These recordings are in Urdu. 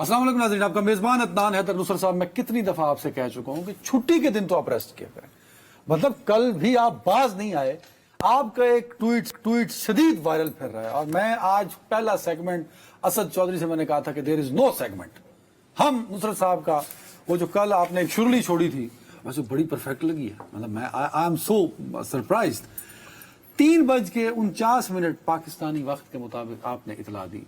السلام علیکم ناظرین، آپ کا میزبان عدنان حیدر نصرت صاحب. میں کتنی دفعہ آپ سے کہہ چکا ہوں کہ چھٹی کے دن تو آپ ریسٹ کیا کریں. مطلب کل بھی آپ باز نہیں آئے. آپ کا ایک ٹویٹ شدید وائرل پھر رہا ہے، اور میں آج پہلا سیگمنٹ اسد چودھری سے میں نے کہا تھا کہ دیر از نو سیگمنٹ. ہم نصرت صاحب کا وہ جو کل آپ نے ایک شرلی چھوڑی تھی ویسے بڑی پرفیکٹ لگی ہے. مطلب میں I am so surprised. 3:49 Pakistani وقت کے مطابق آپ نے اطلاع دی.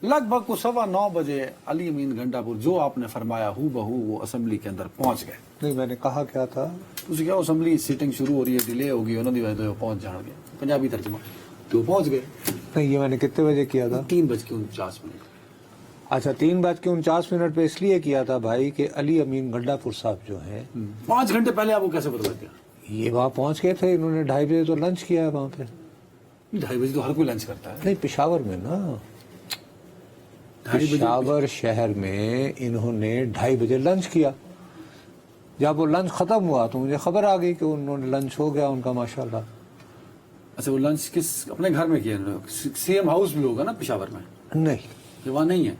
لگ بھگ کو 9:15 بجے علی امین گنڈا پور جو آپ نے فرمایا ہو بہو وہ اسمبلی کے اندر پہنچ گئے. نہیں، میں نے کہا کیا تھا؟ تسی کیا اسمبلی سیٹنگ شروع ہو رہی ہے، ڈیلے ہوگی انہوں دی وجہ تو پہنچ جان گے. پنجابی ترجمہ تو پہنچ گئے. نہیں، یہ میں نے کتنے بجے کیا تھا؟ 3:49. اچھا، 3:49 پہ اس لیے کیا تھا بھائی کہ علی امین گنڈا پور صاحب جو ہیں 5 گھنٹے پہلے آپ کو کیسے پتہ لگ گیا؟ یہ وہاں پہنچ گئے تھے. انہوں نے 2:30 بجے تو لنچ کیا ہے وہاں پہ. 2:30 بجے تو ہر کوئی لنچ کرتا ہے. نہیں، پشاور میں نا، پشاور شہر میں انہوں نے 2:30 بجے لنچ کیا. جب وہ لنچ ختم ہوا تو مجھے خبر آ گئی کہ انہوں نے لنچ ہو گیا ان کا ماشاءاللہ. اچھا، وہ لنچ کس اپنے گھر میں کیا؟ سی ایم ہاؤس بھی ہوگا نا پشاور میں؟ نہیں یہ وہاں نہیں ہے.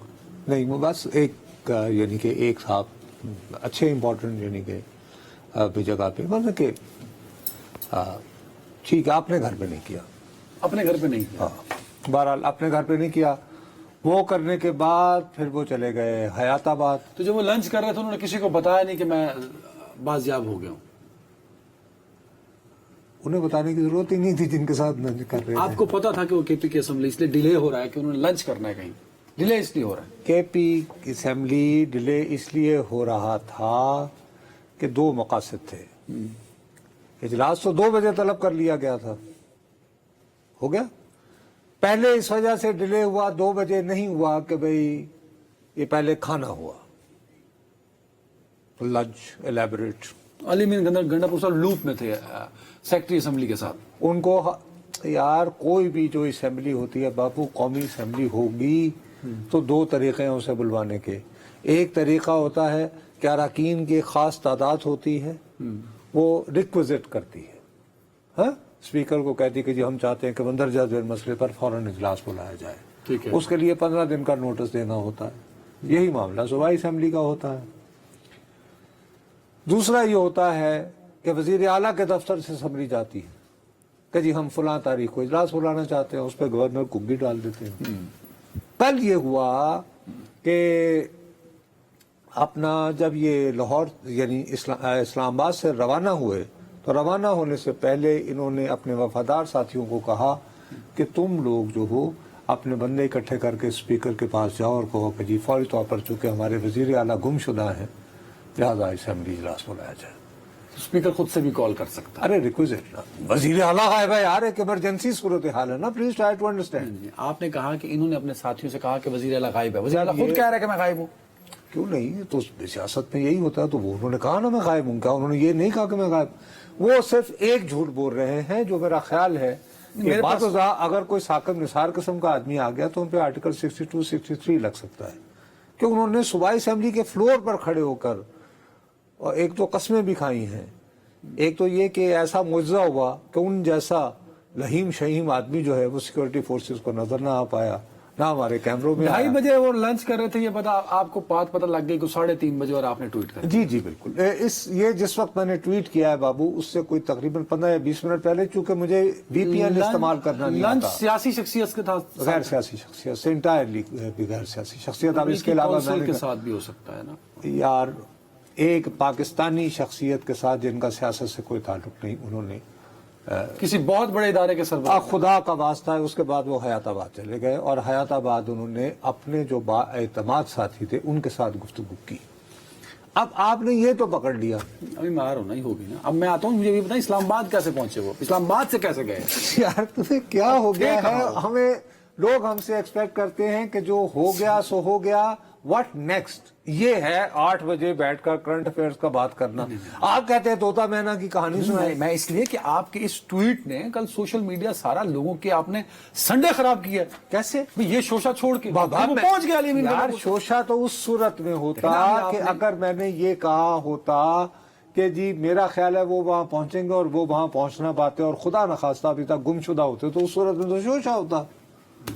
نہیں، وہ بس ایک یعنی کہ ایک صاحب اچھے امپورٹنٹ یعنی کہ جگہ پہ مطلب کہ ٹھیک ہے. اپنے گھر پہ نہیں کیا. اپنے گھر پہ نہیں کیا. بہرحال اپنے گھر پہ نہیں کیا. وہ کرنے کے بعد پھر وہ چلے گئے حیات آباد. تو جب وہ لنچ کر رہے تھے انہوں نے کسی کو بتایا نہیں کہ میں بازیاب ہو گیا ہوں؟ انہیں بتانے کی ضرورت ہی نہیں تھی جن کے ساتھ لنچ کر رہے آپ تھے. کو پتا تھا کہ وہ کے پی کی اسمبلی اس لیے ڈیلے ہو رہا ہے کہ انہوں نے لنچ کرنا ہے کہیں؟ ڈیلے اس لیے ہو رہا ہے. کے پی اسمبلی ڈیلے اس لیے ہو رہا تھا کہ 2 مقاصد تھے. اجلاس تو 2 بجے طلب کر لیا گیا تھا، ہو گیا. پہلے اس وجہ سے ڈیلے ہوا، 2 بجے نہیں ہوا کہ بھئی یہ پہلے کھانا ہوا، لنچ الیبریٹ. علی امین گنڈا پور صاحب لوپ میں تھے سیکٹری اسمبلی کے ساتھ. ان کو یار کوئی بھی جو اسمبلی ہوتی ہے باپو، قومی اسمبلی ہوگی تو 2 طریقے ہیں اسے بلوانے کے. ایک طریقہ ہوتا ہے کہ اراکین کی خاص تعداد ہوتی ہے، وہ ریکویزٹ کرتی ہے، ہاں، اسپیکر کو کہتی کہ جی ہم چاہتے ہیں کہ مندرجہ ذیل مسئلے پر فوراً اجلاس بلایا جائے. ٹھیک ہے. اس کے لیے 15 دن کا نوٹس دینا ہوتا ہے. یہی معاملہ صوبائی اسمبلی کا ہوتا ہے. دوسرا یہ ہوتا ہے کہ وزیر اعلیٰ کے دفتر سے سمری جاتی ہے کہ جی ہم فلاں تاریخ کو اجلاس بلانا چاہتے ہیں، اس پہ گورنر کو بھی ڈال دیتے ہیں. کل یہ ہوا کہ اپنا جب یہ لاہور یعنی اسلام آباد سے روانہ ہوئے تو روانہ ہونے سے پہلے انہوں نے اپنے وفادار ساتھیوں کو کہا کہ تم لوگ جو ہو اپنے بندے اکٹھے کر کے اسپیکر کے پاس جاؤ اور کہو کہ جی فوری طور پر چونکہ ہمارے وزیر اعلیٰ گم شدہ ہیں لہٰذا اسمبلی اجلاس بلایا جائے. اسپیکر خود سے بھی کال کر سکتا ہے. ارے ریکویزٹ نا، وزیر اعلیٰ غائب ہے یار، ایک ایمرجنسی صورتحال ہے نا، پلیز ٹرائی ٹو انڈرسٹینڈ. آپ نے کہا کہ انہوں نے اپنے ساتھیوں سے کہا کہ وزیر اعلیٰ غائب ہے. وزیر اعلیٰ خود کہہ رہا ہے کہ میں غائب ہوں. کیوں نہیں؟ تو سیاست میں یہی ہوتا ہے. تو وہ انہوں نے کہا نا میں غائب ہوں. کیا انہوں نے یہ نہیں کہا کہ میں غائب؟ وہ صرف ایک جھوٹ بول رہے ہیں جو میرا خیال ہے کہ بعض اگر کوئی ثاقب نثار قسم کا آدمی آ گیا تو ان پہ آرٹیکل 62 63 لگ سکتا ہے کہ انہوں نے صوبائی اسمبلی کے فلور پر کھڑے ہو کر اور ایک تو قسمیں بھی کھائی ہیں. ایک تو یہ کہ ایسا معجزہ ہوا کہ ان جیسا لہیم شہیم آدمی جو ہے وہ سیکورٹی فورسز کو نظر نہ آ پایا، نہ ہمارے کیمروں میں. 2:30 بجے وہ لنچ کر رہے تھے، یہ پتا آپ کو پتہ لگ گئی کہ 3:30 بجے اور آپ نے ٹویٹ کر. جی بالکل. یہ جس وقت میں نے ٹویٹ کیا ہے بابو اس سے کوئی تقریباً 15 یا 20 منٹ پہلے، چونکہ مجھے وی پی این استعمال کرنا نہیں آتا. لنچ سیاسی شخصیت کے ساتھ، غیر سیاسی شخصیت سے انٹائرلی غیر سیاسی شخصیت. اب اس کے علاوہ کونسل کے ساتھ بھی ہو سکتا ہے نا یار، ایک پاکستانی شخصیت کے ساتھ جن کا سیاست سے کوئی تعلق نہیں، انہوں نے کسی بہت بڑے ادارے کے سربراہ. خدا کا واسطہ ہے. اس کے بعد وہ حیات آباد چلے گئے اور حیات آباد انہوں نے اپنے جو با اعتماد ساتھی تھے ان کے ساتھ گفتگو کی. اب آپ نے یہ تو پکڑ لیا. ابھی مار ہونا ہی ہوگی نا. اب میں آتا ہوں، مجھے بھی بتائیں اسلام آباد کیسے پہنچے؟ وہ اسلام آباد سے کیسے گئے؟ یار تمہیں کیا ہو گیا ہے؟ ہمیں لوگ ہم سے ایکسپیکٹ کرتے ہیں کہ جو ہو گیا سو ہو گیا، واٹ نیکسٹ. یہ ہے 8 بجے بیٹھ کر کرنٹ افیئرز کا بات کرنا. آپ کہتے ہیں طوطا مینا کی کہانی سنائیں. میں اس لیے کہ آپ کے اس ٹویٹ نے کل سوشل میڈیا سارا لوگوں کے، آپ نے سنڈے خراب کیا. کیسے؟ یہ شوشہ چھوڑ کے پہنچ گیا. یار شوشہ تو اس صورت میں ہوتا کہ اگر میں نے یہ کہا ہوتا کہ جی میرا خیال ہے وہ وہاں پہنچیں گے اور وہ وہاں پہنچنا پاتے اور خدا نخواستہ ابھی تک گم شدہ ہوتے تو اس صورت میں تو شوشہ ہوتا.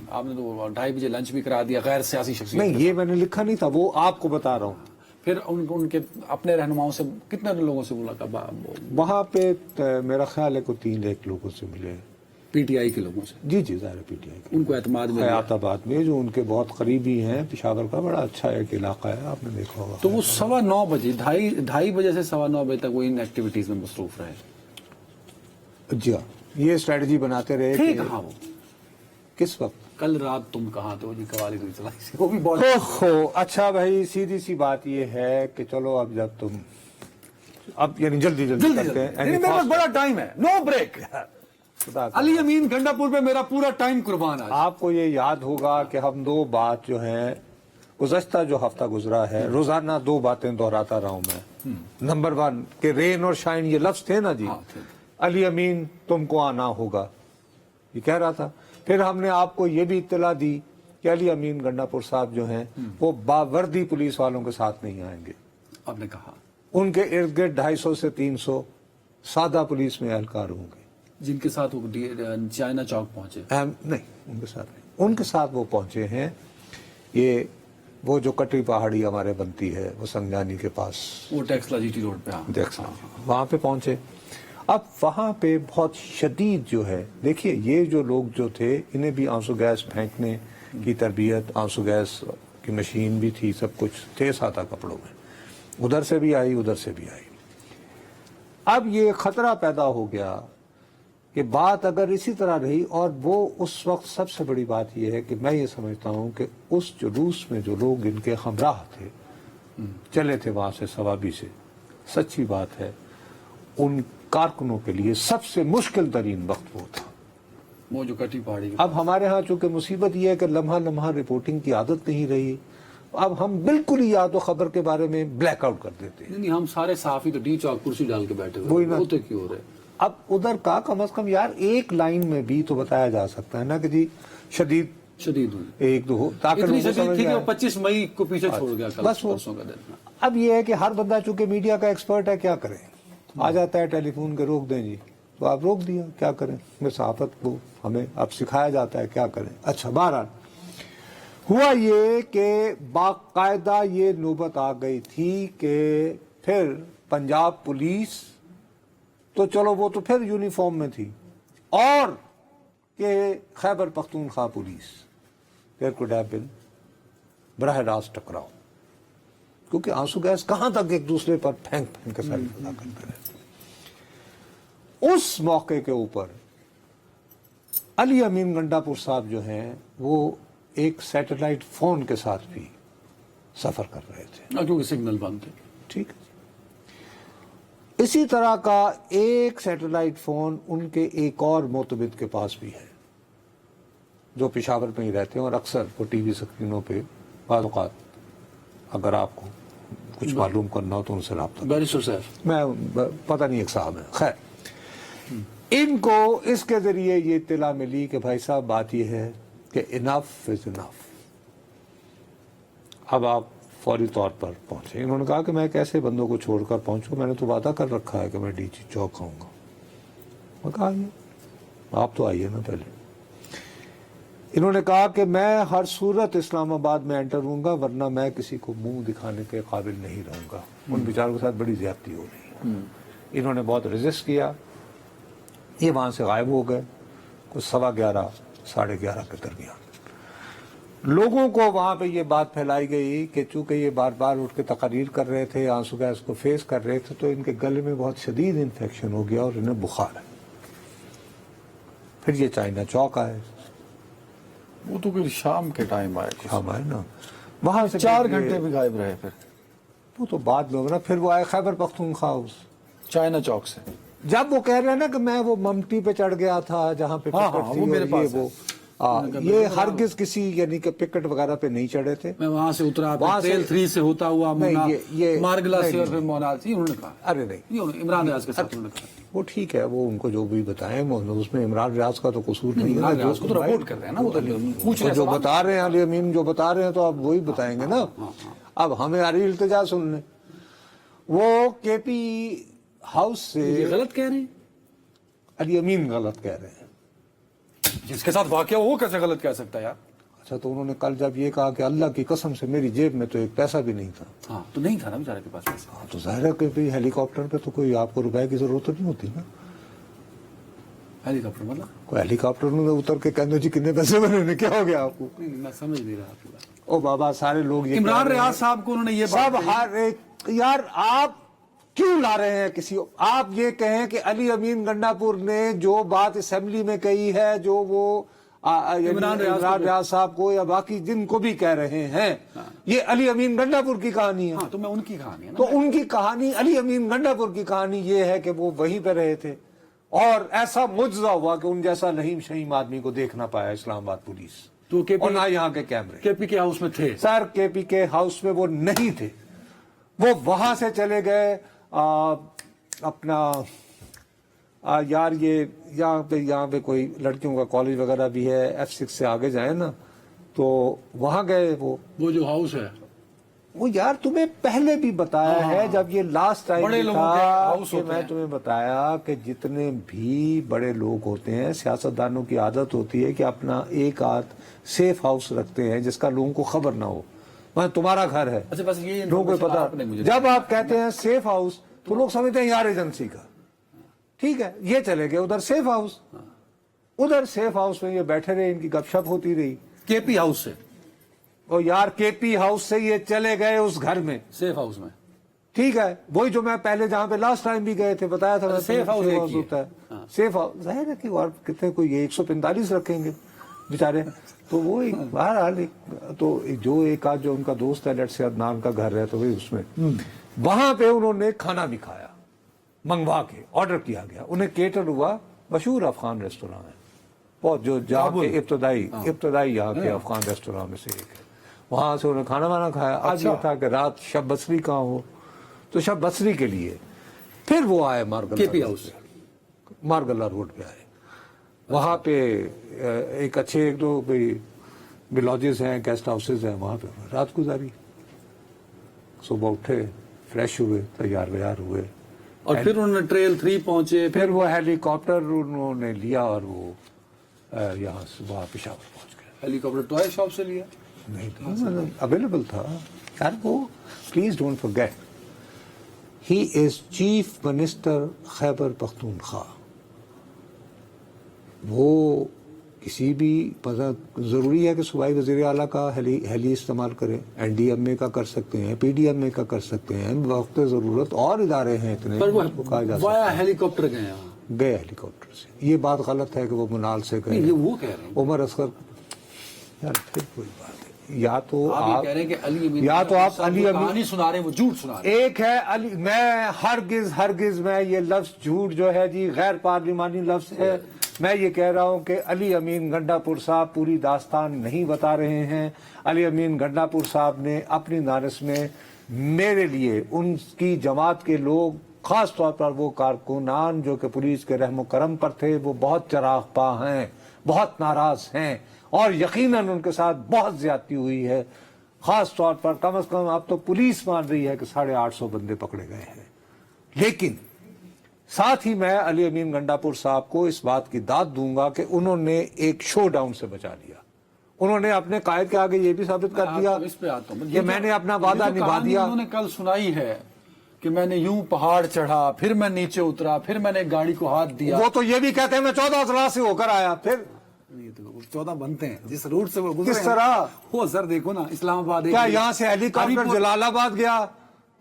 آپ نے تو 2:30 بجے لنچ بھی کرا دیا غیر سیاسی شخصیت. نہیں یہ میں نے لکھا نہیں تھا, وہ آپ کو بتا رہا ہوں. پھر ان کے اپنے رہنماؤں سے کتنے لوگوں سے ملاقات؟ وہاں پہ میرا خیال ہے کوئی 3 لوگوں سے ملے. پی ٹی آئی کے لوگوں سے؟ جی جی ظاہر پی ٹی آئی کے. ان کو اعتماد میں حیات آباد میں جو ان کے بہت قریبی ہیں, پشاور کا بڑا اچھا ایک علاقہ ہے, آپ نے دیکھا ہوگا. تو وہ 9:15 بجے 2:30 بجے سے 9:15 بجے تک وہ ان ایکٹیویٹیز میں مصروف رہے. جی ہاں, یہ اسٹریٹجی بناتے رہے. تھے کہاں وہ کس وقت؟ کل رات تم کہاں تھے؟ وہ جی قوالی ہوئی چلائی سے وہ بھی بہت. اچھا بھائی, سیدھی سی بات یہ ہے کہ چلو اب جب تم اب یعنی جلدی کرتے ہیں. میرے پاس بڑا ٹائم ہے, نو بریک. علی امین گنڈا پور پہ میرا پورا ٹائم قربان ہے. آپ کو یہ یاد ہوگا کہ ہم 2 بات جو ہیں گزشتہ جو ہفتہ گزرا ہے, روزانہ 2 باتیں دہراتا رہا ہوں میں. نمبر 1 کہ رین اور شائن یہ لفظ تھے نا جی, علی امین تم کو آنا ہوگا, یہ کہہ رہا تھا. پھر ہم نے آپ کو یہ بھی اطلاع دی کہ علی امین گنڈا پور صاحب جو ہیں وہ باوردی پولیس والوں کے ساتھ نہیں آئیں گے. آپ نے کہا ان کے ارد گرد 250 سے 300 سادہ پولیس میں اہلکار ہوں گے, جن کے ساتھ وہ چائنا چوک پہنچے. نہیں ان کے ساتھ نہیں, ان کے ساتھ وہ پہنچے ہیں. یہ وہ جو کٹری پہاڑی ہمارے بنتی ہے وہ سنگجانی کے پاس, وہ ٹیکسلا جی ٹی روڈ پہ وہاں پہ پہنچے. اب وہاں پہ بہت شدید جو ہے, دیکھیے یہ جو لوگ جو تھے انہیں بھی آنسو گیس پھینکنے کی تربیت, آنسو گیس کی مشین بھی تھی, سب کچھ تھے سادہ کپڑوں میں, ادھر سے بھی آئی ادھر سے بھی آئی. اب یہ خطرہ پیدا ہو گیا کہ بات اگر اسی طرح رہی, اور وہ اس وقت سب سے بڑی بات یہ ہے کہ میں یہ سمجھتا ہوں کہ اس جلوس میں جو لوگ ان کے ہمراہ تھے چلے تھے وہاں سے ثوابی سے, سچی بات ہے ان کارکنوں کے لیے سب سے مشکل ترین وقت وہ تھا, وہ جو کٹی پہاڑی. اب ہمارے ہاں چونکہ مصیبت یہ ہے کہ لمحہ لمحہ رپورٹنگ کی عادت نہیں رہی, اب ہم بالکل ہی یاد و خبر کے بارے میں بلیک آؤٹ کر دیتے ہیں. نہیں, ہم سارے صحافی تو ڈی چوک کرسی ڈال کے بیٹھے ہوئے, وہ تو کیوں ہو رہے. اب ادھر کا کم از کم یار ایک لائن میں بھی تو بتایا جا سکتا ہے نا کہ جی شدید ہوئی 1-2 ہو, تاکہ اتنی شدید تھی کہ وہ 25 مئی کو پیچھے چھوڑ گیا بس پرسوں کا دن. اب یہ ہے کہ ہر بندہ چونکہ میڈیا کا ایکسپرٹ ہے, کیا کرے, آ جاتا ہے ٹیلی فون کے روک دیں جی, تو آپ روک دیا, کیا کریں, میں صحافت کو ہمیں اب سکھایا جاتا ہے کیا کریں. اچھا بہرحال ہوا یہ کہ باقاعدہ یہ نوبت آ گئی تھی کہ پھر پنجاب پولیس تو چلو وہ تو پھر یونیفارم میں تھی, اور کہ Khyber Pakhtunkhwa police there could have been براہ راست ٹکراؤ, کیونکہ آنسو گیس کہاں تک ایک دوسرے پر پھینک کے ساری فضا کرتے رہتے. اس موقع کے اوپر علی امین گنڈا پور صاحب جو ہیں وہ ایک سیٹلائٹ فون کے ساتھ بھی سفر کر رہے تھے, کیونکہ سگنل بند تھے. ٹھیک ہے. اسی طرح کا ایک سیٹلائٹ فون ان کے ایک اور معتمد کے پاس بھی ہے جو پشاور میں ہی رہتے ہیں, اور اکثر وہ ٹی وی اسکرینوں پہ بعض اوقات اگر آپ کو کچھ معلوم کرنا ہو تو ان سے رابطہ. بیرسٹر صاحب, میں پتہ نہیں ایک صاحب ہے, خیر ان کو اس کے ذریعے یہ اطلاع ملی کہ بھائی صاحب بات یہ ہے کہ انف از انف, اب آپ فوری طور پر پہنچے. انہوں نے کہا کہ میں کیسے بندوں کو چھوڑ کر پہنچوں, میں نے تو وعدہ کر رکھا ہے کہ میں ڈی چوک آؤں گا. میں کہا آئیے, آپ تو آئیے نا پہلے. انہوں نے کہا کہ میں ہر صورت اسلام آباد میں انٹر ہوں گا, ورنہ میں کسی کو منہ دکھانے کے قابل نہیں رہوں گا. ان بیچاروں کے ساتھ بڑی زیادتی ہو رہی ہے. انہوں نے بہت ریزسٹ کیا, یہ وہاں سے غائب ہو گئے کچھ 11:15 11:30 کے درمیان. لوگوں کو وہاں پہ یہ بات پھیلائی گئی کہ چونکہ یہ بار بار اٹھ کے تقاریر کر رہے تھے, آنسو گیس کو فیس کر رہے تھے, تو ان کے گلے میں بہت شدید انفیکشن ہو گیا اور انہیں بخار ہے. پھر یہ چائنا چوک آئے, وہ تو پھر شام کے ٹائم آئے, شام آئے نا, وہاں سے 4 گھنٹے بھی غائب رہے. پھر وہ تو بعد میں نا, پھر وہ آئے خیبر پختونخوا ہاؤس چائنا چوک سے. جب وہ کہہ رہے ہیں نا کہ میں وہ ممٹی پہ چڑھ گیا تھا جہاں پہ پکٹ تھی, وہ میرے پاس یہ ہرگز کسی یعنی کہ پکٹ وغیرہ پہ نہیں چڑھے تھے. میں وہاں سے اترا, ٹریل 3 سے ہوتا ہوا مارگلا سے, اور پھر مونال سے. انہوں نے کہا ارے نہیں, عمران ریاض کے ساتھ انہوں نے کہا وہ ٹھیک ہے, وہ ان کو جو بھی بتائیں, اس میں عمران ریاض کا تو قصور نہیں ہے. ریاض کو تو رپورٹ کر رہے ہیں نا, وہ تو جو بتا رہے ہیں علی امین جو بتا رہے ہیں تو آپ وہی بتائیں گے نا. اب ہمیں اری التجا سن لیں. وہ کے پی ہاؤس سے غلط کہہ رہے ہیں, علی امین غلط کہہ رہے ہیں. جس کے ساتھ واقعہ وہ کیسے غلط کہہ سکتا ہے یار؟ اچھا تو انہوں نے کل جب یہ کہا کہ اللہ کی قسم سے میری جیب میں تو ایک پیسہ بھی نہیں تھا. ہاں تو نہیں تھا نا بیچارے کے پاس پیسہ. ہاں تو ظاہر ہے کہ بھئی ہیلی کاپٹر پہ تو کوئی آپ کو روپے کی ضرورت نہیں ہوتی نا. ہیلی کاپٹر مطلب کوئی ہیلی کاپٹر میں اتر کے کہنے جی کتنے پیسے بنے کیا ہو گیا آپ کو؟ نہیں میں سمجھ نہیں رہا آپ کی بات. او بابا سارے لوگ یہ عمران ریاض صاحب کو انہوں نے یہ سب ہر ایک یار آپ کیوں لا رہے ہیں کسی آپ یہ کہیں کہ علی امین گنڈا پور نے جو بات اسمبلی میں کہی ہے جو وہ عمران ریاض صاحب کو یا باقی جن کو بھی کہہ رہے ہیں یہ علی امین گنڈا پور کی کہانی ہے. ہاں تو میں ان کی کہانی ہے نا. تو ان کی کہانی علی امین گنڈا پور کی کہانی یہ ہے کہ وہ وہیں پہ رہے تھے اور ایسا معجزہ ہوا کہ ان جیسا لہیم شہیم آدمی کو دیکھ نہ پایا اسلام آباد پولیس تو اور نہ یہاں کے کیمرے. کے پی کے ہاؤس میں تھے سر کے پی کے ہاؤس میں وہ نہیں تھے. وہ وہاں سے چلے گئے اپنا یار یہ یہاں پہ کوئی لڑکیوں کا کالج وغیرہ بھی ہے F6 سے آگے جائیں نا تو وہاں گئے. وہ جو ہاؤس ہے وہ یار تمہیں پہلے بھی بتایا ہے جب یہ لاسٹ ٹائم تھا کہ میں تمہیں بتایا کہ جتنے بھی بڑے لوگ ہوتے ہیں سیاستدانوں کی عادت ہوتی ہے کہ اپنا ایک آدھ سیف ہاؤس رکھتے ہیں جس کا لوگوں کو خبر نہ ہو. وہاں تمہارا گھر ہے لوگوں کو پتا. جب آپ کہتے ہیں سیف ہاؤس تو لوگ سمجھتے ہیں یار ایجنسی کا. ٹھیک ہے یہ چلے گئے ادھر سیف ہاؤس. ادھر سیف ہاؤس میں یہ بیٹھے رہے ان کی گپ شپ ہوتی رہی کے پی ہاؤس سے. اور یار کے پی ہاؤس سے یہ چلے گئے اس گھر میں سیف ہاؤس میں. ٹھیک ہے وہی جو میں پہلے جہاں پہ لاسٹ ٹائم بھی گئے تھے بتایا تھا سیف ہاؤس ہوتا ہے. سیف ہاؤس ظاہر ہے کہ اور کتنے کوئی 145 رکھیں گے بیچارے. تو وہ بہرحال تو جو ایک آدھ جو ان کا دوست ہے لیٹ سے عدنان کا گھر ہے تو وہی اس میں وہاں پہ انہوں نے کھانا بھی کھایا منگوا کے آرڈر کیا گیا. انہیں کیٹر ہوا مشہور افغان ریسٹوراں ہے بہت جو جہاں کے ابتدائی یہاں کے افغان ریسٹوراں میں سے ایک ہے. وہاں سے انہیں کھانا وانا کھایا. آج یہ تھا کہ رات شب بصری کہاں ہو تو شب بصری کے لیے پھر وہ آئے مارگلہ روڈ پہ آئے. وہاں پہ ایک اچھے ایک دو لاجز ہیں گیسٹ ہاؤسز ہیں وہاں پہ رات گزاری. صبح اٹھے فریش ہوئے تیار ویار ہوئے اور پھر انہوں نے ٹریل 3 پہنچے. پھر وہ ہیلی کاپٹر انہوں نے لیا اور وہ یہاں سے وہاں پشاور پہنچ گئے. ہیلی کاپٹر ٹوائے شاپ سے لیا نہیں تھا اویلیبل تھا یار. وہ please don't forget he is chief minister Khyber Pakhtunkhwa. وہ کسی بھی ضروری ہے کہ صوبائی وزیر اعلیٰ کا ہیلی استعمال کریں. این ڈی ایم اے کا کر سکتے ہیں پی ڈی ایم اے کا کر سکتے ہیں وقت ضرورت اور ادارے ہیں اتنے کہا جا سکتا ہے. ہیلی کاپٹر گئے ہیلی کاپٹر سے. یہ بات غلط ہے کہ وہ منال سے گئے. وہ کہہ رہے ہیں عمر اصغر یار پھر کوئی بات ہے. یا تو آپ کہہ رہے ہیں کہ علی امین سنا رہے ہیں وہ جھوٹ سنا رہے ہیں. ایک ہے علی میں ہرگز میں یہ لفظ جھوٹ جو ہے جی غیر پارلیمانی لفظ ہے. میں یہ کہہ رہا ہوں کہ علی امین گنڈا پور صاحب پوری داستان نہیں بتا رہے ہیں. علی امین گنڈا پور صاحب نے اپنی دانش میں میرے لیے ان کی جماعت کے لوگ خاص طور پر وہ کارکنان جو کہ پولیس کے رحم و کرم پر تھے وہ بہت چراغ پا ہیں بہت ناراض ہیں اور یقیناً ان کے ساتھ بہت زیادتی ہوئی ہے. خاص طور پر کم از کم اب تو پولیس مان رہی ہے کہ 850 بندے پکڑے گئے ہیں. لیکن ساتھ ہی میں علی امین گنڈا پور صاحب کو اس بات کی داد دوں گا کہ انہوں نے ایک شو ڈاؤن سے بچا لیا. انہوں نے اپنے قائد کے آگے یہ بھی ثابت کر دیا کہ میں نے اپنا وعدہ نبھا دیا. انہوں نے کل سنائی ہے کہ میں نے یوں پہاڑ چڑھا پھر میں نیچے اترا پھر میں نے گاڑی کو ہاتھ دیا. وہ تو یہ بھی کہتے ہیں میں 14 اضلاع سے ہو کر آیا. پھر 14 بنتے ہیں جس روٹ سے وہ گزرے. کس طرح وہ سر دیکھو نا اسلام آباد کیا یہاں سے ہیلی کاپٹر جلال آباد گیا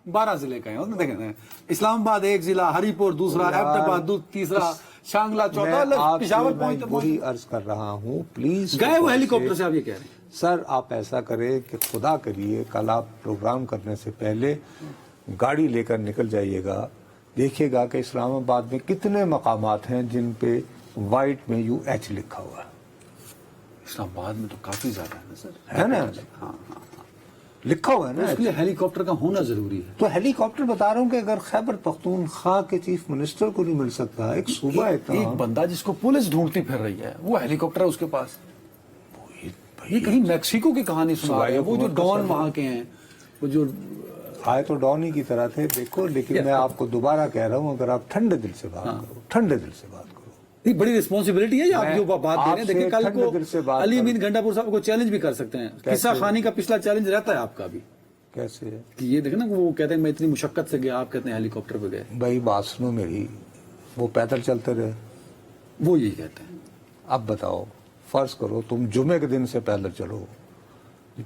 12 ضلع کا ہے. دیکھیں اسلام آباد ایک ضلع ہری پور دوسرا ایبٹ آباد تیسرا شانگلہ چوتھا پشاور پہنچ. وہی عرض کر رہا ہوں پلیز گئے وہ ہیلی کاپٹر سے. آپ یہ کہہ رہے ہیں سر آپ ایسا کریں کہ خدا کریے کل آپ پروگرام کرنے سے پہلے گاڑی لے کر نکل جائیے گا. دیکھیے گا کہ اسلام آباد میں کتنے مقامات ہیں جن پہ وائٹ میں UH لکھا ہوا ہے. اسلام آباد میں تو کافی زیادہ ہے سر. ہے نا ہاں لکھا ہوا ہے نا. اس لیے ہیلی کاپٹر کا ہونا ضروری ہے. تو ہیلی کاپٹر بتا رہا ہوں کہ اگر خیبر پختونخوا کے چیف منسٹر کو نہیں مل سکتا ایک صوبہ ایک بندہ جس کو پولیس ڈھونڈتی پھر رہی ہے وہ ہیلی کاپٹر ہے اس کے پاس. یہ کہیں میکسیکو کی کہانی سنا رہے ہیں. وہ جو ڈان وہاں کے ہیں وہ جو آئے تو ڈان ہی کی طرح تھے دیکھو. لیکن میں آپ کو دوبارہ کہہ رہا ہوں اگر آپ ٹھنڈے دل سے بات کرو ٹھنڈے دل سے بات کرو نہیں بڑی رسپانسبلٹی ہے یہ آپ جو بات دے رہے ہیں. دیکھیں کل کو علی امین گنڈا پور صاحب کو چیلنج بھی کر سکتے ہیں. قصہ خانی کا پچھلا چیلنج رہتا ہے آپ کا بھی. کیسے ہے کہ یہ دیکھیں نا وہ کہتے ہیں میں اتنی مشقت سے گیا, آپ کہتے ہیں ہیلی کاپٹر پہ گئے. بھائی بات سنو میری, وہ پیدل چلتے رہے, وہ یہی کہتے ہیں. اب بتاؤ فرض کرو تم جمعے کے دن سے پیدل چلو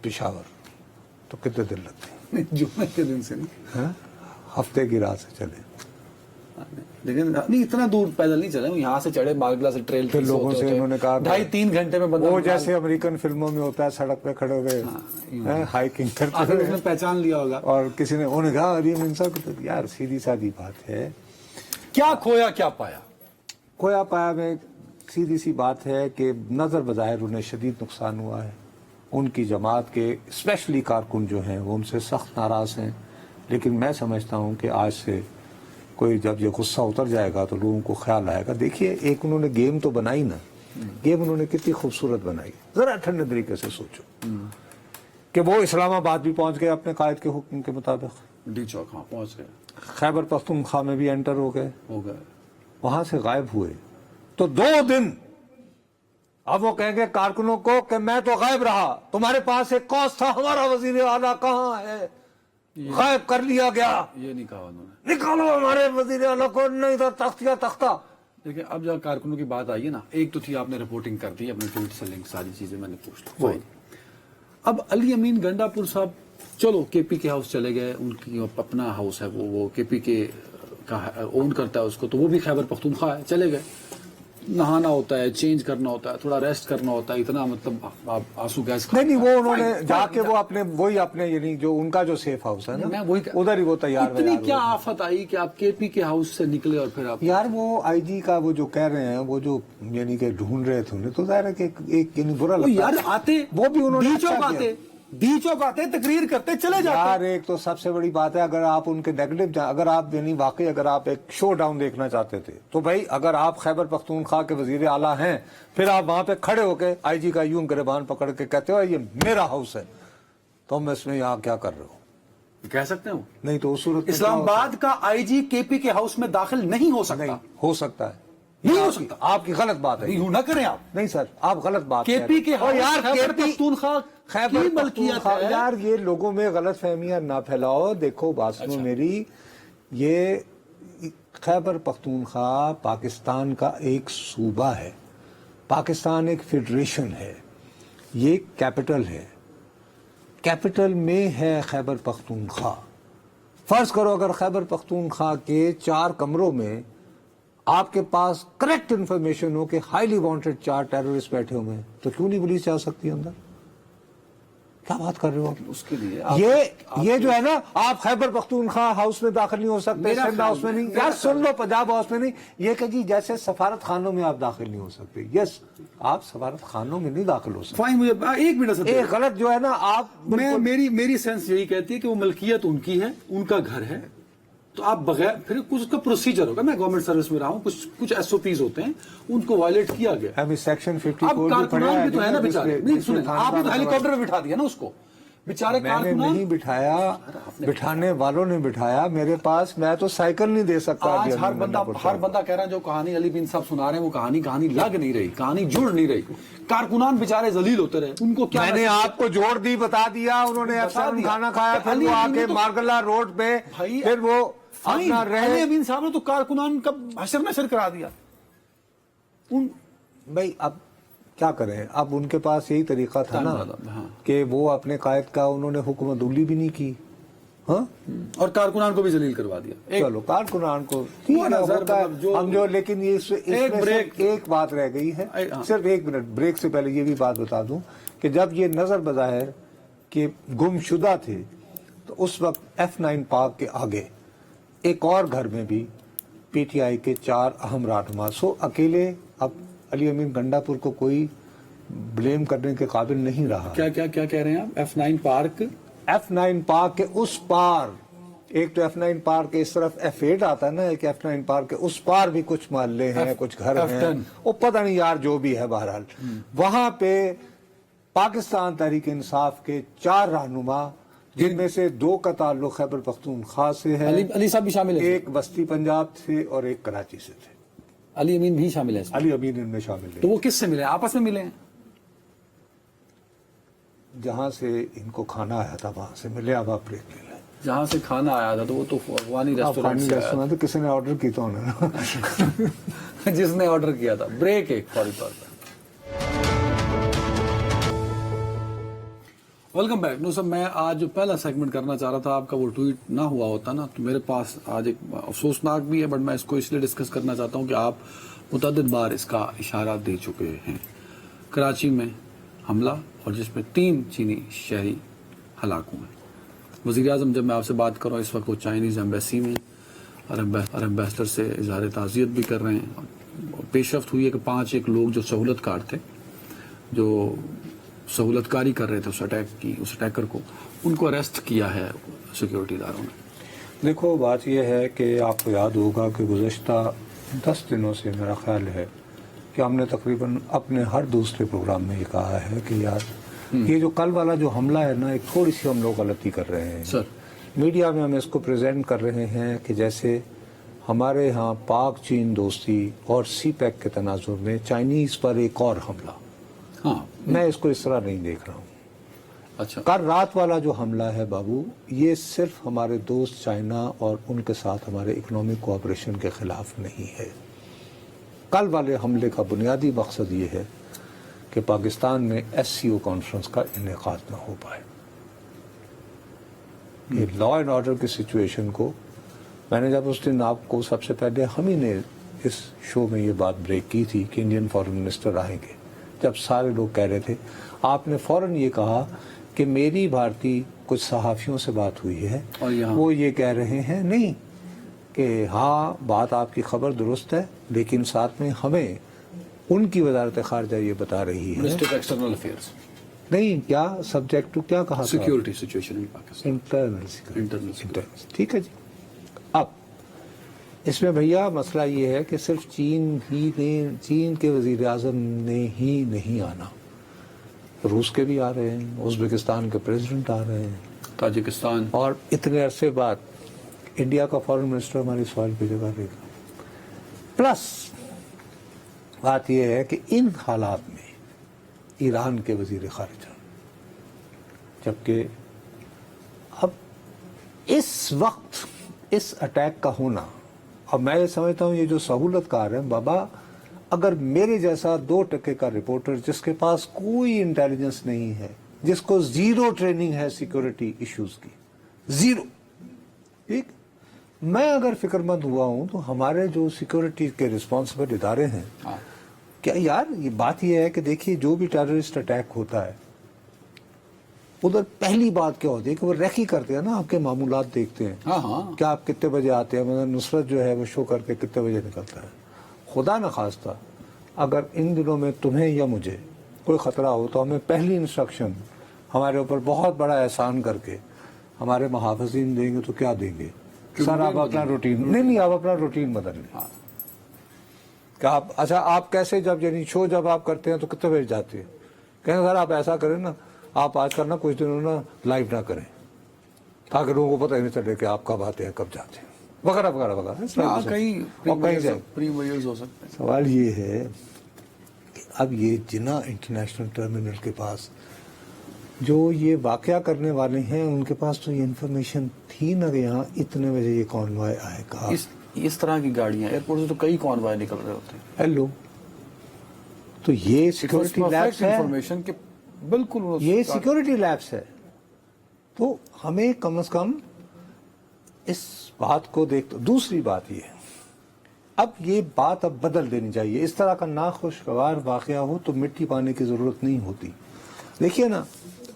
پشاور تو کتنے دن لگتے ہیں؟ جمعے کے دن سے نہیں, ہفتے کی رات سے چلے. لیکن نہیں اتنا دور پیدل نہیں چلے, یہاں سے چڑھے باگلا سے ٹریل پھر لوگوں سے انہوں نے کہا 2.5-3 گھنٹے میں بندہ وہ جیسے امریکن فلموں میں ہوتا ہے سڑک پہ کھڑے ہوئے ہائکنگ کرتے اس نے پہچان لیا ہوگا. اور کسی نے انہوں نے کہا علی امین صاحب یار سیدھی سادی بات ہے, کیا کھویا کیا پایا. کھویا پایا میں سیدھی سی بات ہے کہ نظر بظاہر انہیں شدید نقصان ہوا ہے. ان کی جماعت کے اسپیشلی کارکن جو ہیں وہ ان سے سخت ناراض ہیں, لیکن میں سمجھتا ہوں کہ آج سے کوئی جب یہ غصہ اتر جائے گا تو لوگوں کو خیال آئے گا. دیکھیے ایک انہوں نے گیم تو بنائی نا, گیم انہوں نے کتنی خوبصورت بنائی. ذرا ٹھنڈے طریقے سے سوچو کہ وہ اسلام آباد بھی پہنچ گئے اپنے قائد کے حکم کے مطابق, ڈی چوک ہاں پہنچ گئے, خیبر پختونخوا میں بھی انٹر ہو گئے, وہاں سے غائب ہوئے تو 2 دن. اب وہ کہیں گے کارکنوں کو کہ میں تو غائب رہا, تمہارے پاس ایک کاز تھا, ہمارا وزیر اعلیٰ کہاں ہے, غائب کر لیا گیا, یہ نہیں کہا انہوں نے. نکالو ہمارے وزیر اعلیٰ کو, نہیں تو تختیہ تختہ. دیکھیں اب جب کارکنوں کی بات آئی ہے نا, ایک تو تھی آپ نے رپورٹنگ کر دی اپنے ٹویٹ سے لنک, ساری چیزیں میں نے پوچھ لی. اب علی امین گنڈا پور صاحب چلو کے پی کے ہاؤس چلے گئے, ان کی اپنا ہاؤس ہے, وہ کے پی کے کا اون کرتا ہے اس کو, تو وہ بھی خیبر پختونخوا ہے, چلے گئے. نہانا ہوتا ہے, چینج کرنا ہوتا ہے, تھوڑا ریسٹ کرنا ہوتا ہے, اتنا مطلب آنسو گیس نہیں وہ انہوں نے جا کے وہ اپنے وہی اپنے یعنی جو ان کا جو سیف ہاؤس ہے نا ادھر ہی وہ تیار. اتنی کیا آفت آئی کہ آپ کے پی کے ہاؤس سے نکلے اور پھر آپ یار وہ آئی جی کا وہ جو کہہ رہے ہیں وہ جو یعنی کہ ڈھونڈ رہے تھے انہیں, تو ظاہر ہے کہ ایک یعنی برا لگتا یار آتے وہ بھی انہوں نے بیچ آف آتے تقریر کرتے چلے جاتے. یار ایک تو سب سے بڑی بات ہے اگر آپ ان کے نیگیٹو اگر آپ یعنی واقعی اگر آپ ایک شو ڈاؤن دیکھنا چاہتے تھے تو بھائی اگر آپ خیبر پختونخوا کے وزیر اعلیٰ ہیں پھر آپ وہاں پہ کھڑے ہو کے آئی جی کا یوں گریبان پکڑ کے کہتے ہو یہ میرا ہاؤس ہے تو میں اس میں یہاں کیا کر رہا ہوں کہہ سکتے ہوں. نہیں تو اس صورت اسلام آباد کا آئی جی کے پی کے ہاؤس میں داخل نہیں ہو سکتا. ہو سکتا ہے, نہیں ہو سکتا. آپ کی غلط بات ہے, یوں نہ کریں آپ. نہیں سر آپ غلط بات کے پی کے یار خیبر پختونخوا خیبر پختونخوا یار یہ لوگوں میں غلط فہمیاں نہ پھیلاؤ. دیکھو بات سنو میری, یہ خیبر پختونخوا پاکستان کا ایک صوبہ ہے, پاکستان ایک فیڈریشن ہے, یہ کیپٹل ہے, کیپٹل میں ہے خیبر پختونخوا. فرض کرو اگر خیبر پختونخوا کے 4 کمروں میں آپ کے پاس کریکٹ انفارمیشن ہو کہ ہائیلی وانٹڈ 4 ٹیررسٹ بیٹھے ہوئے ہیں تو کیوں نہیں پولیس جا سکتی اندر؟ کیا بات کر رہے ہو اس کے لیے یہ جو ہے نا آپ خیبر پختونخوا ہاؤس میں داخل نہیں ہو سکتے, سندھ ہاؤس میں نہیں, یار سن لو پنجاب ہاؤس میں نہیں, یہ کہ جی جیسے سفارت خانوں میں آپ داخل نہیں ہو سکتے. یس آپ سفارت خانوں میں نہیں داخل ہو سکتے. فائن مجھے ایک منٹ سے ایک غلط جو ہے نا آپ میری سینس یہی کہتی ہے کہ وہ ملکیت ان کی ہے, ان کا گھر ہے, تو آپ بغیر پھر کچھ کا پروسیجر ہوگا. میں گورنمنٹ سروس میں رہا ہوں, کچھ ایس او پیز ہوتے ہیں, ان کو وائلیٹ کیا گیا. سیکشن 54 اب کارکنان بھی تو ہے نا بیچارے, نہیں سنیں آپ نے تو ہیلی کاپٹر میں بٹھا دیا نا اس کو, بیچارے میں نے نہیں بٹھایا, بٹھانے والوں نے بٹھایا میرے پاس, میں تو سائیکل نہیں دے سکتا. آج ہر بندہ کہہ رہا ہے جو کہانی علی بن صاحب سنا رہے ہیں وہ کہانی لگ نہیں رہی, کہانی جڑ نہیں رہی. کارکنان بیچارے ذلیل ہوتے رہے, ان کو کیا میں نے آپ کو جوڑ دی, بتا دیا, انہوں نے افسران کھانا کھایا, پھر وہ آ کے مارگلا روڈ پہ پھر وہ علی امین صاحب نے تو کارکنان کا حشر نشر کرا دیا. بھائی اب کیا کریں, اب ان کے پاس یہی طریقہ تھا نا کہ وہ اپنے قائد کا انہوں نے حکم عدولی بھی نہیں کی, ہاں, اور کارکنان کو بھی ذلیل کروا دیا. چلو کارکنان کو ہم جو, لیکن ایک بات رہ گئی ہے, صرف 1 منٹ بریک سے پہلے یہ بھی بات بتا دوں کہ جب یہ نظر بظاہر کہ گم شدہ تھے تو اس وقت F9 پارک کے آگے ایک اور گھر میں بھی پی ٹی آئی کے 4 اہم رہنما, اکیلے اب علی امین گنڈا پور کو کوئی بلیم کرنے کے قابل نہیں رہا. کیا کہہ رہے ہیں آپ؟ F9 پارک, F9 پارک کے اس پار, ایک تو F9 پارک کے اس طرف F8 آتا ہے نا, ایک F9 پارک کے اس پار بھی کچھ محلے ہیں, کچھ گھر ہیں, وہ پتہ نہیں یار جو بھی ہے. بہرحال وہاں پہ پاکستان تحریک انصاف کے 4 رہنما, جن میں سے 2 کا تعلق خیبر پختونخوا سے ہے, علی صاحب بھی شامل ہیں, ایک بستی پنجاب سے اور ایک کراچی سے تھے. علی امین بھی شامل ہے اس میں؟ علی امین ان میں شامل ہے. تو وہ کس سے ملے ہیں؟ آپس میں ملے ہیں؟ جہاں سے ان کو کھانا آیا تھا وہاں سے ملے. اب آپ بریک لے لیں. جہاں سے کھانا آیا تھا تو وہ تو افغانی ریسٹورینٹ سے آیا تو کسی نے آرڈر کی تو تھا جس نے آرڈر کیا تھا. بریک ایک فوری طور پر. Welcome back. نو سر، میں آج جو پہلا سیگمنٹ کرنا چاہ رہا تھا آپ کا وہ ٹویٹ نہ ہوا ہوتا نا تو میرے پاس آج ایک افسوسناک بھی ہے، بٹ میں اس کو اس لیے ڈسکس کرنا چاہتا ہوں کہ آپ متعدد بار اس کا اشارہ دے چکے ہیں. کراچی میں حملہ اور جس میں 3 چینی شہری ہلاک ہوئے. وزیر اعظم جب میں آپ سے بات کر رہا ہوں اس وقت وہ چائنیز ایمبیسی میں اور ایمبیسڈر سے اظہار تعزیت بھی کر رہے ہیں. پیش رفت ہوئی ہے کہ 5 ایک لوگ جو سہولت کار تھے، جو سہولت کاری کر رہے تھے اس اٹیکر کو، ان کو اریسٹ کیا ہے سیکیورٹی اداروں نے. دیکھو بات یہ ہے کہ آپ کو یاد ہوگا کہ گزشتہ 10 دنوں سے میرا خیال ہے کہ ہم نے تقریباً اپنے ہر دوسرے پروگرام میں یہ کہا ہے کہ یار یہ جو کل والا جو حملہ ہے نا، ایک تھوڑی سی ہم لوگ غلطی کر رہے ہیں. سر میڈیا میں ہم اس کو پریزنٹ کر رہے ہیں کہ جیسے ہمارے ہاں پاک چین دوستی اور سی پیک کے تناظر میں چائنیز پر ایک اور حملہ. ہاں، میں اس کو اس طرح نہیں دیکھ رہا ہوں. اچھا، کل رات والا جو حملہ ہے بابو، یہ صرف ہمارے دوست چائنا اور ان کے ساتھ ہمارے اکنامک کوآپریشن کے خلاف نہیں ہے. کل والے حملے کا بنیادی مقصد یہ ہے کہ پاکستان میں SCO کانفرنس کا انعقاد نہ ہو پائے. یہ لا اینڈ آرڈر کی سچویشن کو میں نے جب اس دن آپ کو سب سے پہلے ہم ہی نے اس شو میں یہ بات بریک کی تھی کہ انڈین فارن منسٹر آئیں گے، جب سارے لوگ کہہ رہے تھے، آپ نے فوراً یہ کہا کہ میری بھارتی کچھ صحافیوں سے بات ہوئی ہے اور وہ یہ کہہ رہے ہیں نہیں کہ ہاں بات آپ کی خبر درست ہے، لیکن ساتھ میں ہمیں ان کی وزارت خارجہ یہ بتا رہی ہے منسٹر آف ایکسٹرنل افیئرز، نہیں کیا سبجیکٹ ٹو کیا کہا، security situation in Pakistan, internal. ٹھیک ہے جی. اب اس میں بھیا مسئلہ یہ ہے کہ صرف چین کے وزیر اعظم نے ہی نہیں آنا، روس کے بھی آ رہے ہیں، ازبکستان کے پریزیڈنٹ آ رہے ہیں، تاجکستان، اور اتنے عرصے بعد انڈیا کا فارن منسٹر ہماری سوال پہ جگہ دے گا. پلس بات یہ ہے کہ ان حالات میں ایران کے وزیر خارجہ، جبکہ اب اس وقت اس اٹیک کا ہونا، اور میں یہ سمجھتا ہوں یہ جو سہولت کار ہے بابا، اگر میرے جیسا 2% کا رپورٹر جس کے پاس کوئی انٹیلیجنس نہیں ہے، جس کو 0 ٹریننگ ہے سیکورٹی ایشوز کی، 0، ٹھیک، میں اگر فکر مند ہوا ہوں تو ہمارے جو سیکورٹی کے رسپانسبل ادارے ہیں، کیا یار یہ بات یہ ہے کہ دیکھیے جو بھی ٹیررسٹ اٹیک ہوتا ہے ادھر پہلی بات کیا ہوتی ہے کہ وہ ریکی کرتے ہیں نا، آپ کے معمولات دیکھتے ہیں، ہاں کیا آپ کتنے بجے آتے ہیں، مثلا نصرت جو ہے وہ شو کر کے کتنے بجے نکلتا ہے. خدا نخواستہ اگر ان دنوں میں تمہیں یا مجھے کوئی خطرہ ہو تو ہمیں پہلی انسٹرکشن ہمارے اوپر بہت بڑا احسان کر کے ہمارے محافظین دیں گے تو کیا دیں گے، سر آپ اپنا روٹین نہیں آپ اپنا روٹین بدل لیں. کہ آپ اچھا آپ کیسے جب یعنی شو جب آپ کرتے ہیں تو کتنے بجے جاتے ہیں، کہیں سر آپ ایسا کریں نا، آپ آج کل نا کچھ دنوں نا لائیو نہ کریں تاکہ لوگوں کو پتہ ہی نہیں چلے کہ آپ کب آتے ہیں کب جاتے ہیں، وغیرہ وغیرہ وغیرہ. کہیں ہو سکتے ہیں. سوال یہ ہے کہ اب یہ جنا انٹرنیشنل ٹرمینل کے پاس جو یہ واقعہ کرنے والے ہیں ان کے پاس تو یہ انفارمیشن تھی نا کہ یہاں اتنے بجے یہ کانوائے آئے گا. اس طرح کی گاڑیاں ایئرپورٹ سے تو کئی کانوائے نکل رہے ہوتے ہیں. ہیلو، تو یہ سیکورٹی لیبس ہے، انفارمیشن کے بالکل یہ سیکورٹی لیبس ہے. تو ہمیں کم از کم اس بات کو دیکھ. دوسری بات یہ ہے اب یہ بات اب بدل دینی چاہیے. اس طرح کا ناخوشگوار واقعہ ہو تو مٹی پانے کی ضرورت نہیں ہوتی. دیکھیے نا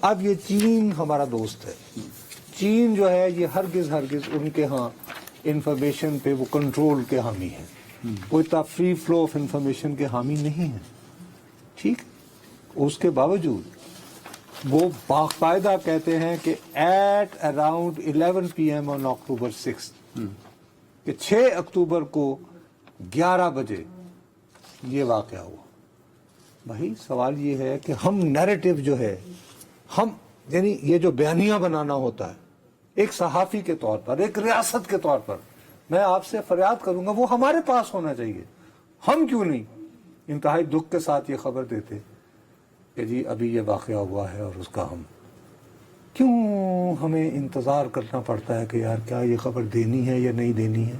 اب یہ چین ہمارا دوست ہے، چین جو ہے یہ ہرگز ان کے ہاں انفارمیشن پہ وہ کنٹرول کے حامی ہیں، وہ اتنا فری فلو آف انفارمیشن کے حامی نہیں ہیں، ٹھیک. اس کے باوجود وہ باقاعدہ کہتے ہیں کہ at around 11 PM on October 6 کہ 6 اکتوبر کو 11 بجے یہ واقعہ ہوا. بھائی سوال یہ ہے کہ ہم نیریٹو جو ہے، ہم یعنی یہ جو بیانیہ بنانا ہوتا ہے ایک صحافی کے طور پر، ایک ریاست کے طور پر، میں آپ سے فریاد کروں گا وہ ہمارے پاس ہونا چاہیے. ہم کیوں نہیں انتہائی دکھ کے ساتھ یہ خبر دیتے کہ جی ابھی یہ واقعہ ہوا ہے اور اس کا ہم کیوں ہمیں انتظار کرنا پڑتا ہے کہ یار کیا یہ خبر دینی ہے یا نہیں دینی ہے؟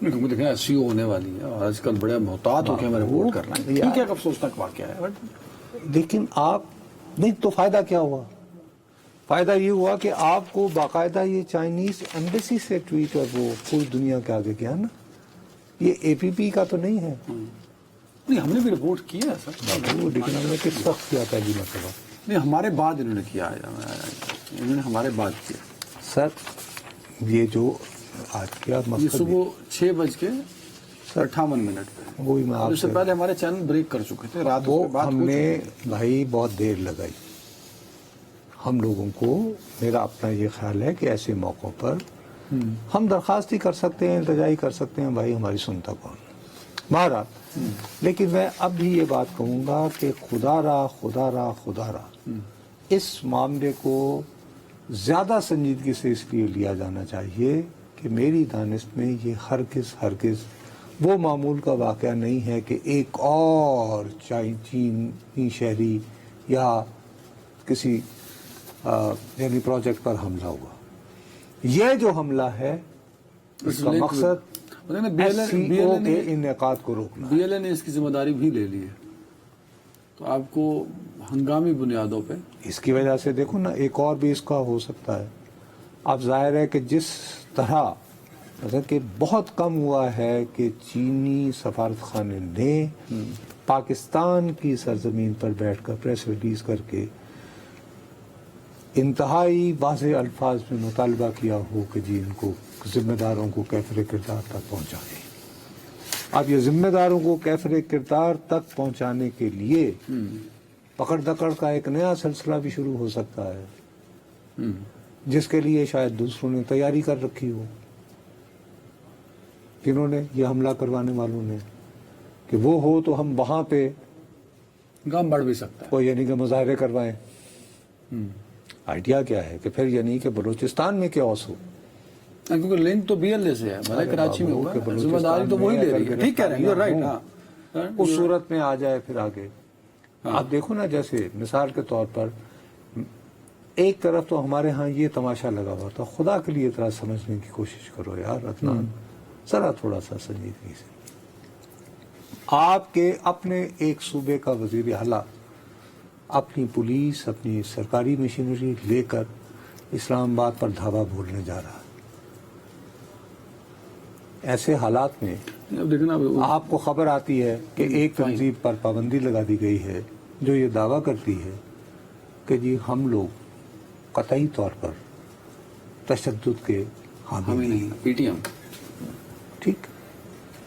نہیں دیکھیں ایس سی او ہونے والی ہے اور آج کل بڑے محتاط ہو کے ہمیں رپورٹ کرنا ہے، ٹھیک ہے اب افسوسناک واقعہ ہے لیکن آپ نہیں تو فائدہ کیا ہوا؟ فائدہ یہ ہوا کہ آپ کو باقاعدہ یہ چائنیز ایمبیسی سے ٹویٹ اور وہ پوری دنیا کے آگے کیا نا، یہ اے پی پی کا تو نہیں ہے، نہیں ہم نے بھی رپورٹ کیا ہے سر، لیکن ہم نے کس وقت کیا پہلی مرتبہ؟ نہیں ہمارے بعد انہوں نے کیا ہے، انہوں نے ہمارے بعد کیا سر یہ جو آج کیا یہ مقصد صبح 6:58 پہ، وہی میں آپ اس سے سے پہلے ہمارے چینل بریک کر چکے تھے، رات وہ اس کے بعد ہم ہو نے چکی بھائی بہت دیر لگائی، ہم لوگوں کو، میرا اپنا یہ خیال ہے کہ ایسے موقعوں پر ہم درخواست ہی کر سکتے ہیں، التجائی کر سکتے ہیں، بھائی ہماری سنتا کون مہارا، لیکن میں اب بھی یہ بات کہوں گا کہ خدا را اس معاملے کو زیادہ سنجیدگی سے اس لیے لیا جانا چاہیے کہ میری دانست میں یہ ہرگز وہ معمول کا واقعہ نہیں ہے کہ ایک اور چینی شہری یا کسی یعنی پروجیکٹ پر حملہ ہوا. یہ جو حملہ ہے اس کا مقصد ایس سی او کے انعقاد کو روکنا. بی ایل اے نے اس کی ذمہ داری بھی لے لی ہے، تو آپ کو ہنگامی بنیادوں پہ اس کی وجہ سے دیکھو نا ایک اور بھی اس کا ہو سکتا ہے. اب ظاہر ہے کہ جس طرح مطلب کہ بہت کم ہوا ہے کہ چینی سفارت خانے نے پاکستان کی سرزمین پر بیٹھ کر پریس ریلیز کر کے انتہائی واضح الفاظ میں مطالبہ کیا ہو کہ جی ان کو ذمہ داروں کو کیفر کردار تک پہنچائیں. اب یہ ذمہ داروں کو کیفر کردار تک پہنچانے کے لیے پکڑ دکڑ کا ایک نیا سلسلہ بھی شروع ہو سکتا ہے جس کے لیے شاید دوسروں نے تیاری کر رکھی ہو. کنہوں نے؟ یہ حملہ کروانے والوں نے، کہ وہ ہو تو ہم وہاں پہ گام بڑھ بھی سکتا ہے، وہ یعنی کہ مظاہرے کروائیں. آئیڈیا کیا ہے کہ پھر یعنی کہ بلوچستان میں کیوس ہو، کیونکہ لنک تو بی ایل اے سے ہے، بھلے کراچی میں ہوگا، ذمہ داری تو وہی لے رہی ہے. ٹھیک کہہ رہے ہیں، یو رائٹ. ہاں اس صورت میں آ جائے پھر آگے. آپ دیکھو نا جیسے مثال کے طور پر ایک طرف تو ہمارے ہاں یہ تماشا لگا ہوا تھا، خدا کے لیے ذرا سمجھنے کی کوشش کرو یار عدنان، ذرا تھوڑا سا سنجیدگی سے. آپ کے اپنے ایک صوبے کا وزیر اعلیٰ اپنی پولیس اپنی سرکاری مشینری لے کر اسلام آباد پر دھاوا بولنے جا رہا ہے. ایسے حالات میں آپ کو خبر آتی ہے کہ ایک تنظیم پر پابندی لگا دی گئی ہے جو یہ دعویٰ کرتی ہے کہ جی ہم لوگ قطعی طور پر تشدد کے حامی نہیں، پی ٹی ایم. ٹھیک،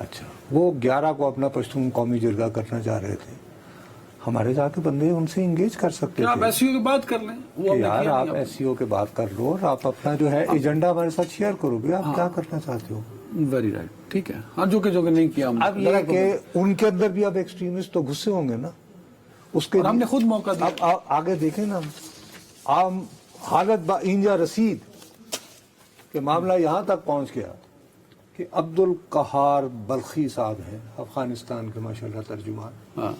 اچھا وہ 11 کو اپنا پشتون قومی جرگہ کرنا چاہ رہے تھے. ہمارے جا کے بندے ان سے انگیج کر سکتے آپ تھے ایس سی او کی بات کر لیں، کہ یار آپ ایس سی او کے بات کر لو اور آپ اپنا جو ہے ایجنڈا ہمارے ساتھ شیئر کرو گے، آپ کیا کرنا چاہتے ہو. Very right. ٹھیک ہے، ہاں جو کہ نہیں کیا ہم. اب یہ کہ ان کے اندر بھی اب ایکسٹریمسٹ تو غصے ہوں گے نا، اس کے ہم نے خود موقع دیا. اب آگے دیکھیں نا، عام حالت با اینجا رسید کہ معاملہ یہاں تک پہنچ گیا کہ عبد القہار بلخی صاحب ہیں افغانستان کے ماشاءاللہ ترجمان. ہاں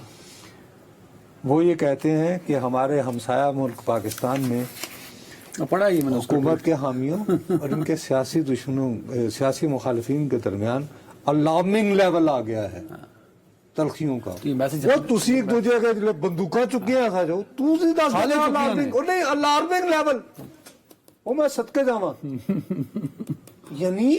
وہ یہ کہتے ہیں کہ ہمارے ہمسایہ ملک پاکستان میں پڑھا ہی میں نے اس کو. حکومت کے حامیوں اور ان کے سیاسی دشمنوں سیاسی مخالفین کے درمیان الارمنگ لیول آ گیا ہے تلخیوں کا. وہ تسی ایک دوجے کے بندوقاں چکیاں کھا جاؤ تو دس نہیں الارمنگ لیول وہ میں صدقے جاواں یعنی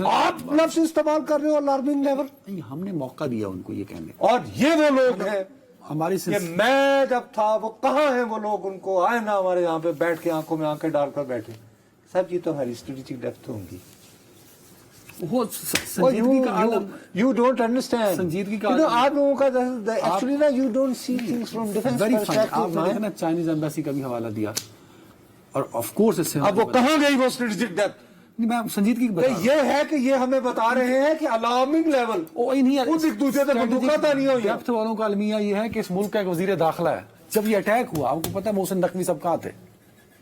آپ لفظ استعمال کر رہے ہو الارمنگ لیول. ہم نے موقع دیا ان کو یہ کہنے. اور یہ وہ لوگ ہیں ہماری کہ میں جب تھا وہ کہاں ہیں وہ لوگ، ان کو آئے نا ہمارے یہاں پہ بیٹھ کے آنکھوں میں آنکھیں ڈال کر بیٹھے. سب یہ تو ہماری اسٹریٹجک ڈیپتھ ہوں گی. سنجیدگی کا عالم. You don't understand. سنجیدگی کا عالم. آپ لوگوں کا actually نا you don't see things from different perspective. آپ نے دیکھا نا چائنیز ایمبیسی کا بھی حوالہ دیا اور آف کورس اس سے اب وہ کہاں گئی وہ اسٹریٹجک ڈیپتھ؟ میں سنجیدگی یہ ہے کہ یہ ہمیں بتا رہے ہیں کہ الارمنگ لیول خود ایک دوسرے سے بندوقاں نہیں ہوئی. ڈیپتھ والوں کا المیہ یہ ہے کہ اس ملک کا ایک وزیر داخلہ ہے. جب یہ اٹیک ہوا آپ کو پتا ہے محسن نقوی صاحب کہاں تھے؟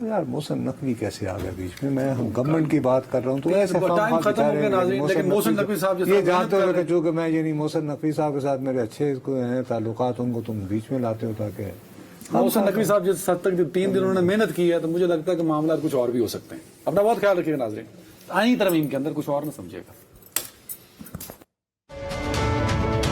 یار محسن نقوی کیسے آ گیا بیچ میں ہم گورنمنٹ کی بات کر رہا ہوں تو ایسے ٹائم ختم ہو گیا ناظرین، لیکن محسن نقوی صاحب یہ جانتے ہو کہ چونکہ میں یہ نہیں محسن نقوی صاحب کے ساتھ میرے اچھے ہیں تعلقات، ان کو تم بیچ میں لاتے ہو تاکہ محسن نقوی صاحب جس حد تک 3 دن انہوں نے محنت کی ہے تو مجھے لگتا ہے کہ معاملات کچھ اور بھی ہو سکتے ہیں. اپنا بہت خیال رکھیے گا ناظرین، آئیں ترمیم کے اندر کچھ اور نہ سمجھے گا.